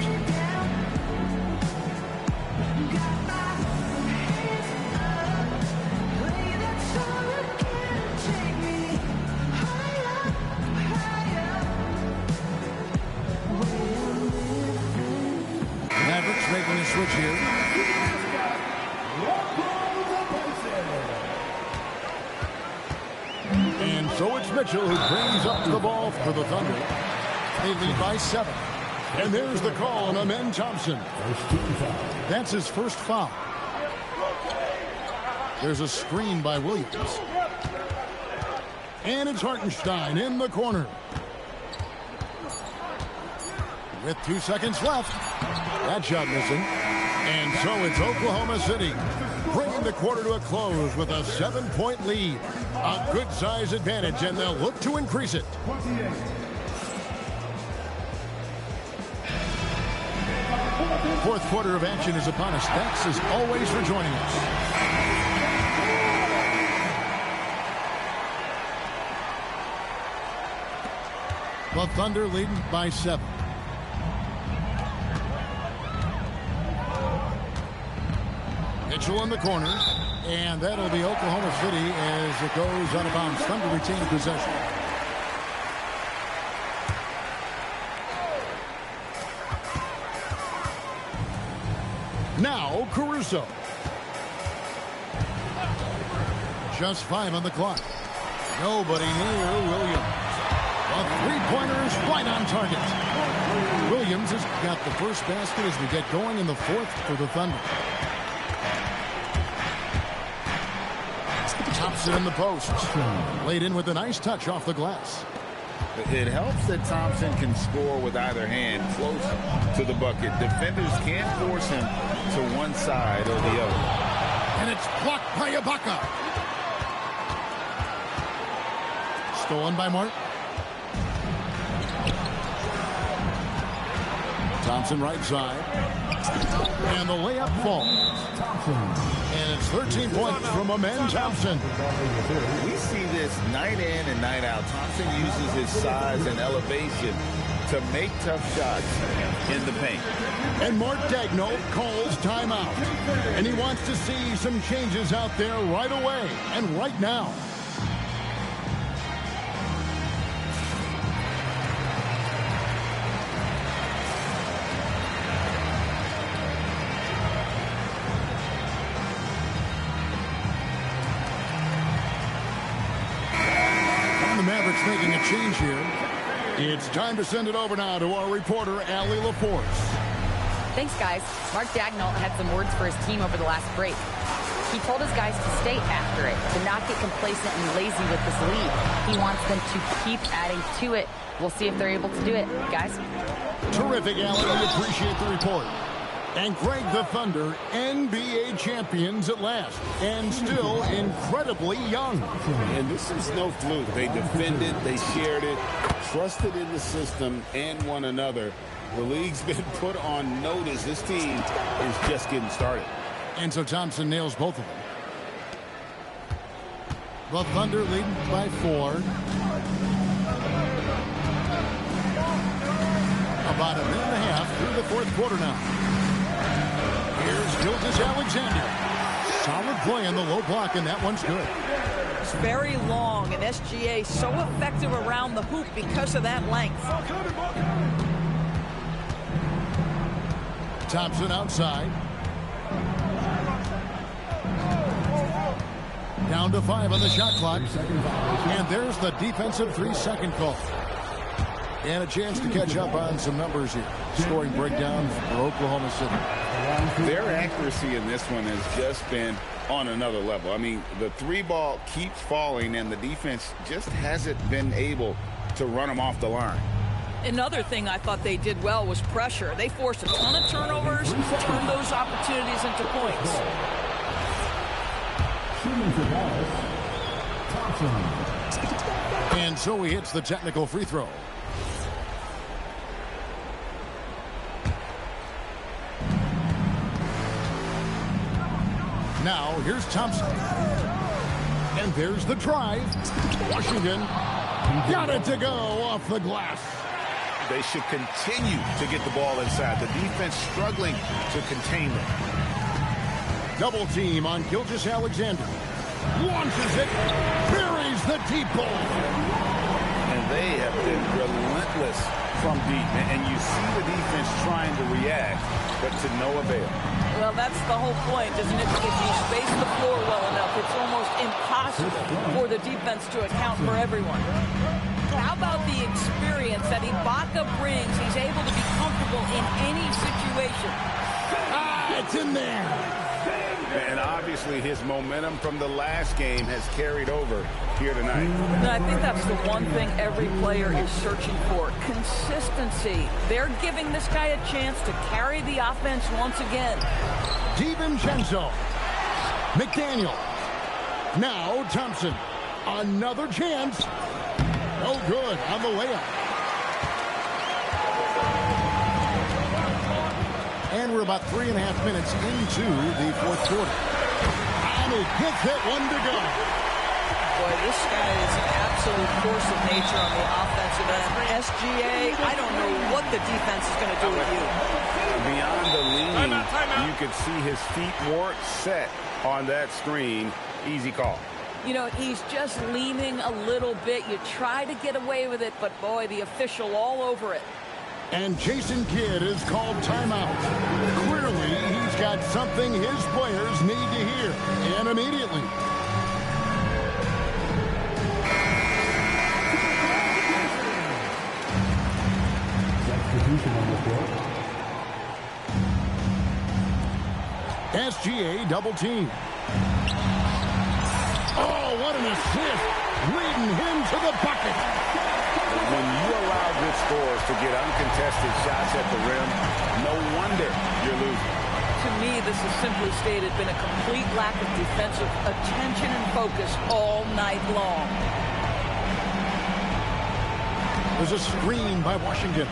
Mavericks making a switch here. And So it's Mitchell who brings up the ball for the Thunder. They lead by 7. And there's the call on Amen Thompson. That's his first foul. There's a screen by Williams. And it's Hartenstein in the corner. With 2 seconds left. That shot missing. And so it's Oklahoma City bringing the quarter to a close with a 7-point lead. A good size advantage, and they'll look to increase it. Fourth quarter of action is upon us. Thanks as always for joining us. The Thunder leading by 7. Mitchell in the corner, and that'll be Oklahoma City as it goes out of bounds. Thunder retain possession. Now Caruso. Just 5 on the clock. Nobody near Williams. A three-pointer is right on target. Williams has got the first basket as we get going in the fourth for the Thunder. Thompson in the post. Laid in with a nice touch off the glass. It helps that Thompson can score with either hand close to the bucket. Defenders can't force him to one side or the other. And it's blocked by Ibaka. Stolen by Martin. Thompson right side. And the layup falls. And it's 13 points from Amen Thompson. We see this night in and night out. Thompson uses his size and elevation to make tough shots in the paint. And Mark Daigneault calls timeout. And he wants to see some changes out there right away and right now. Making a change here. It's time to send it over now to our reporter, Allie LaForce. Thanks, guys. Mark Daigneault had some words for his team over the last break. He told his guys to stay after it, to not get complacent and lazy with this lead. He wants them to keep adding to it. We'll see if they're able to do it, guys. Terrific, Allie. We appreciate the report. And Greg, the Thunder, NBA champions at last, and still incredibly young. And this is no fluke. They defended, they shared it, trusted in the system and one another. The league's been put on notice. This team is just getting started. And so Thompson nails both of them. The Thunder leading by 4. About a minute and a half through the fourth quarter now. Here's Gilgeous-Alexander. Solid play in the low block, and that one's good. It's very long, and SGA so effective around the hoop because of that length. Thompson outside. Down to 5 on the shot clock. And there's the defensive 3-second call. And a chance to catch up on some numbers here. Scoring breakdown for Oklahoma City. Their accuracy in this one has just been on another level. I mean, the 3-ball keeps falling, and the defense just hasn't been able to run them off the line. Another thing I thought they did well was pressure. They forced a ton of turnovers, turned those opportunities into points. And so he hits the technical free throw. Now, here's Thompson. And there's the drive. Washington got it to go off the glass. They should continue to get the ball inside. The defense struggling to contain them. Double team on Gilgeous-Alexander. Launches it. Buries the deep ball. And they have been relentless from deep. And you see the defense trying to react, but to no avail. Well, that's the whole point, isn't it? If you space the floor well enough, it's almost impossible for the defense to account for everyone. How about the experience that Ibaka brings? He's able to be comfortable in any situation. It's in there. And obviously his momentum from the last game has carried over here tonight. And I think that's the one thing every player is searching for. Consistency. They're giving this guy a chance to carry the offense once again. DiVincenzo. McDaniel. Now Thompson. Another chance. No good on the layup. And we're about 3.5 minutes into the fourth quarter. And he hits it, one to go. Boy, this guy is an absolute force of nature on the offensive end. SGA, I don't know what the defense is going to do with you. Beyond the lean, you could see his feet weren't set on that screen. Easy call. You know, he's just leaning a little bit. You try to get away with it, but boy, the official all over it. And Jason Kidd is called timeout. Clearly, he's got something his players need to hear, and immediately. SGA double team. Oh, what an assist, leading him to the bucket. When you allow good scores to get uncontested shots at the rim, no wonder you're losing. To me, this has simply stated been a complete lack of defensive attention and focus all night long. There's a screen by Washington.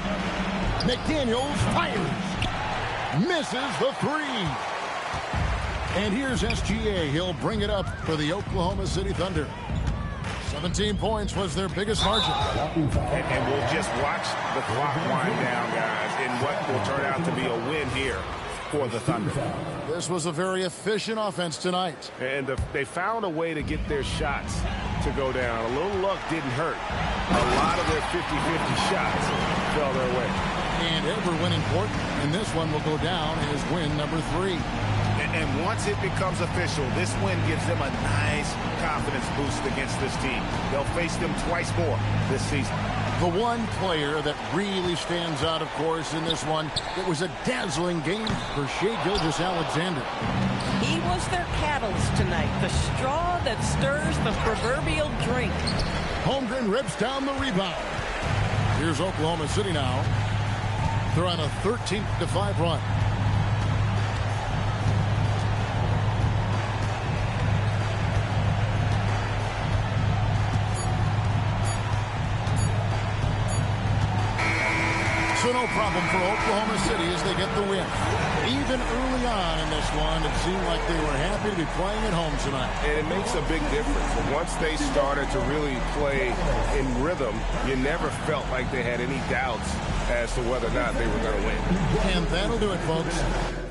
McDaniels fires. Misses the three. And here's SGA. He'll bring it up for the Oklahoma City Thunder. 17 points was their biggest margin. And we'll just watch the clock wind down, guys, in what will turn out to be a win here for the Thunder. This was a very efficient offense tonight. And they found a way to get their shots to go down. A little luck didn't hurt. A lot of their 50-50 shots fell their way. And every win important. And this one will go down as win number 3. And once it becomes official, this win gives them a nice confidence boost against this team. They'll face them twice more this season. The one player that really stands out, of course, in this one, it was a dazzling game for Shai Gilgeous-Alexander. He was their catalyst tonight, the straw that stirs the proverbial drink. Holmgren rips down the rebound. Here's Oklahoma City now. They're on a 13-5 run. So no problem for Oklahoma City as they get the win. Even early on in this one, it seemed like they were happy to be playing at home tonight. And it makes a big difference. Once they started to really play in rhythm, you never felt like they had any doubts as to whether or not they were going to win. And that'll do it, folks.